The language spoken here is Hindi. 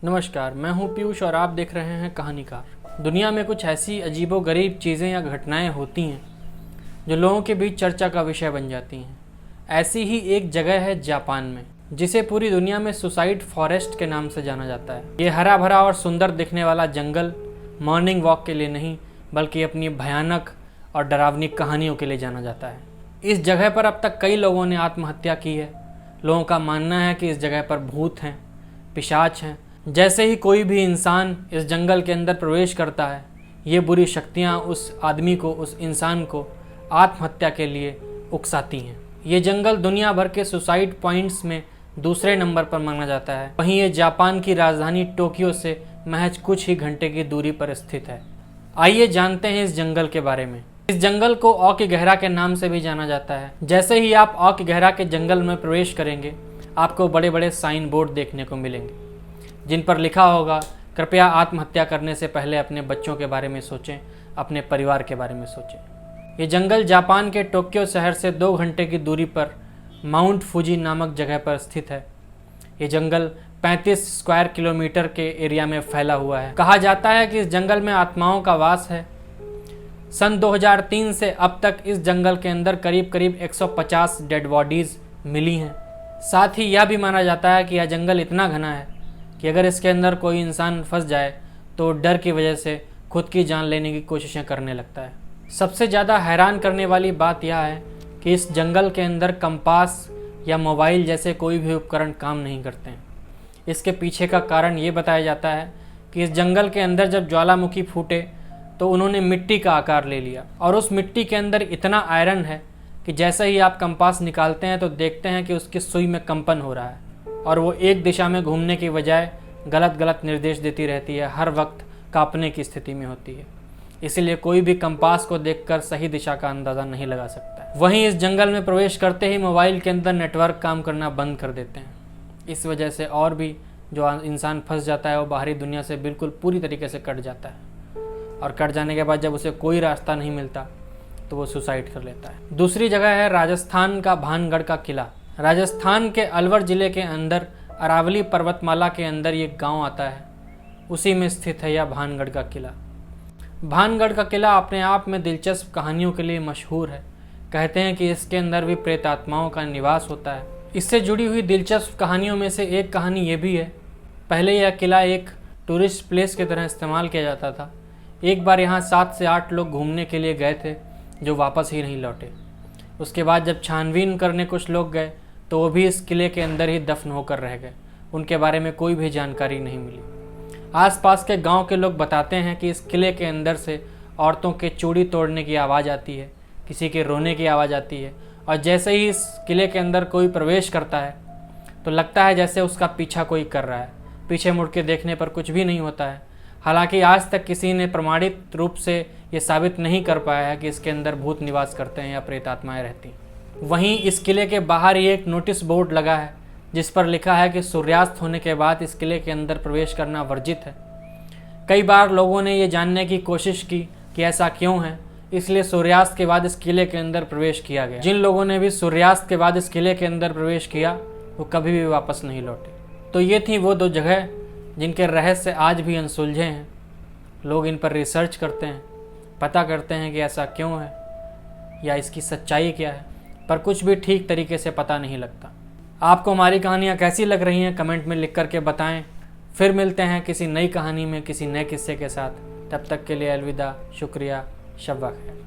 नमस्कार, मैं हूं पीयूष और आप देख रहे हैं कहानीकार। दुनिया में कुछ ऐसी अजीबोगरीब चीज़ें या घटनाएं होती हैं जो लोगों के बीच चर्चा का विषय बन जाती हैं। ऐसी ही एक जगह है जापान में, जिसे पूरी दुनिया में सुसाइड फॉरेस्ट के नाम से जाना जाता है। ये हरा भरा और सुंदर दिखने वाला जंगल मॉर्निंग वॉक के लिए नहीं, बल्कि अपनी भयानक और डरावनी कहानियों के लिए जाना जाता है। इस जगह पर अब तक कई लोगों ने आत्महत्या की है। लोगों का मानना है कि इस जगह पर भूत हैं, पिशाच हैं। जैसे ही कोई भी इंसान इस जंगल के अंदर प्रवेश करता है, ये बुरी शक्तियाँ उस आदमी को, उस इंसान को आत्महत्या के लिए उकसाती हैं। ये जंगल दुनिया भर के सुसाइड पॉइंट्स में दूसरे नंबर पर माना जाता है। वहीं ये जापान की राजधानी टोक्यो से महज कुछ ही घंटे की दूरी पर स्थित है। आइए जानते हैं इस जंगल के बारे में। इस जंगल को औक गहरा के नाम से भी जाना जाता है। जैसे ही आप औक गहरा के जंगल में प्रवेश करेंगे, आपको बड़े बड़े साइन बोर्ड देखने को मिलेंगे, जिन पर लिखा होगा, कृपया आत्महत्या करने से पहले अपने बच्चों के बारे में सोचें, अपने परिवार के बारे में सोचें। ये जंगल जापान के टोक्यो शहर से 2 घंटे की दूरी पर माउंट फूजी नामक जगह पर स्थित है। ये जंगल 35 स्क्वायर किलोमीटर के एरिया में फैला हुआ है। कहा जाता है कि इस जंगल में आत्माओं का वास है। सन 2003 से अब तक इस जंगल के अंदर करीब करीब 150 डेड बॉडीज मिली हैं। साथ ही यह भी माना जाता है कि यह जंगल इतना घना है कि अगर इसके अंदर कोई इंसान फंस जाए तो डर की वजह से खुद की जान लेने की कोशिशें करने लगता है। सबसे ज़्यादा हैरान करने वाली बात यह है कि इस जंगल के अंदर कंपास या मोबाइल जैसे कोई भी उपकरण काम नहीं करते हैं। इसके पीछे का कारण ये बताया जाता है कि इस जंगल के अंदर जब ज्वालामुखी फूटे तो उन्होंने मिट्टी का आकार ले लिया, और उस मिट्टी के अंदर इतना आयरन है कि जैसे ही आप कंपास निकालते हैं तो देखते हैं कि उसकी सुई में कंपन हो रहा है, और वो एक दिशा में घूमने की बजाय गलत गलत निर्देश देती रहती है, हर वक्त कांपने की स्थिति में होती है। इसीलिए कोई भी कंपास को देखकर सही दिशा का अंदाज़ा नहीं लगा सकता। वहीं इस जंगल में प्रवेश करते ही मोबाइल के अंदर नेटवर्क काम करना बंद कर देते हैं। इस वजह से और भी जो इंसान फंस जाता है वो बाहरी दुनिया से बिल्कुल पूरी तरीके से कट जाता है, और कट जाने के बाद जब उसे कोई रास्ता नहीं मिलता तो वो सुसाइड कर लेता है। दूसरी जगह है राजस्थान का भानगढ़ का किला। राजस्थान के अलवर ज़िले के अंदर अरावली पर्वतमाला के अंदर ये गांव आता है, उसी में स्थित है यह भानगढ़ का किला। भानगढ़ का किला अपने आप में दिलचस्प कहानियों के लिए मशहूर है। कहते हैं कि इसके अंदर भी प्रेत आत्माओं का निवास होता है। इससे जुड़ी हुई दिलचस्प कहानियों में से एक कहानी ये भी है, पहले यह किला एक टूरिस्ट प्लेस की तरह इस्तेमाल किया जाता था। एक बार यहाँ 7 से 8 लोग घूमने के लिए गए थे जो वापस ही नहीं लौटे। उसके बाद जब छानबीन करने कुछ लोग गए तो वो भी इस किले के अंदर ही दफन होकर रह गए। उनके बारे में कोई भी जानकारी नहीं मिली। आसपास के गांव के लोग बताते हैं कि इस किले के अंदर से औरतों के चूड़ी तोड़ने की आवाज़ आती है, किसी के रोने की आवाज़ आती है, और जैसे ही इस किले के अंदर कोई प्रवेश करता है तो लगता है जैसे उसका पीछा कोई कर रहा है। पीछे मुड़ के देखने पर कुछ भी नहीं होता है। हालांकि आज तक किसी ने प्रमाणित रूप से ये साबित नहीं कर पाया है कि इसके अंदर भूत निवास करते हैं या प्रेत आत्माएँ रहती हैं। वहीं इस किले के बाहर ही एक नोटिस बोर्ड लगा है जिस पर लिखा है कि सूर्यास्त होने के बाद इस किले के अंदर प्रवेश करना वर्जित है। कई बार लोगों ने ये जानने की कोशिश की कि ऐसा क्यों है, इसलिए सूर्यास्त के बाद इस किले के अंदर प्रवेश किया गया। जिन लोगों ने भी सूर्यास्त के बाद इस किले के अंदर प्रवेश किया वो कभी भी वापस नहीं लौटे। तो ये थी वो 2 जगह जिनके रहस्य आज भी अनसुलझे हैं। लोग इन पर रिसर्च करते हैं, पता करते हैं कि ऐसा क्यों है या इसकी सच्चाई क्या है, पर कुछ भी ठीक तरीके से पता नहीं लगता। आपको हमारी कहानियाँ कैसी लग रही हैं कमेंट में लिख करके बताएं। फिर मिलते हैं किसी नई कहानी में, किसी नए किस्से के साथ। तब तक के लिए अलविदा, शुक्रिया, शब व खैर।